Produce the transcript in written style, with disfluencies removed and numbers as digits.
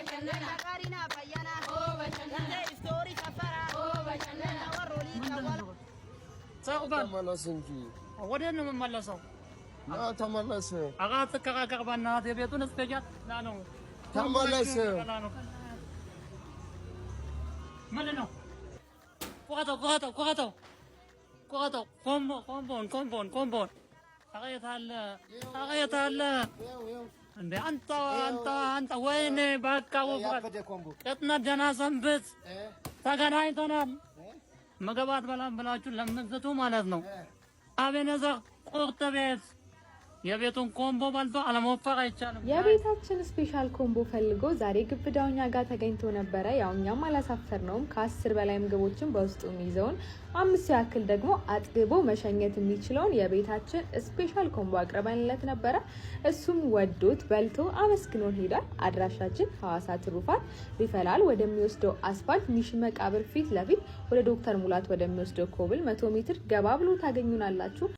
bashannana karina bayana bashannana story safara bashannana waroli tawala صعبة مالسنجي ودين من ملصو لا تملس أغاث كغبنا تبيتون استجات لا نو تملس ملنو كوغاتو كومبون أغيت الله እንዴ አንተ ወይኔ በቃ እጥና ጀናዛን ብት ተገናኝተናል መገባት ብላችሁ ለምንዘቱ ማለት ነው አቤነዘር ቁርጥ ቤት የቤቱን ኮምቦ ባልቶ አለመወፈር አይቻልም የቤታችን ስፔሻል ኮምቦ ፈልጎ ዛሬ ግብዳውኛ ጋር ተገኝቶ ነበር ያውኛም አላሳፈርነውም ከ10 በላይ ምግቦችን በውስጡ የሚይዘውን 5 ያክል ደግሞ አጥግቦ መሸኘት የሚችለውን የቤታችን ስፔሻል ኮምቦ አቅርበንለት ነበር እሱም ወዶት በልቶ አመስግኖን ሄዷል አድራሻችን ሐዋሳ ትሩፋት ሪፈራል ወደሚወስደው አስፋልት ሚሽ መቃብር ፊት ለፊት ወደ ዶክተር ሙላት ወደሚወስደው ኮብል 100 ሜትር ገባ ብሎ ታገኙናላችሁ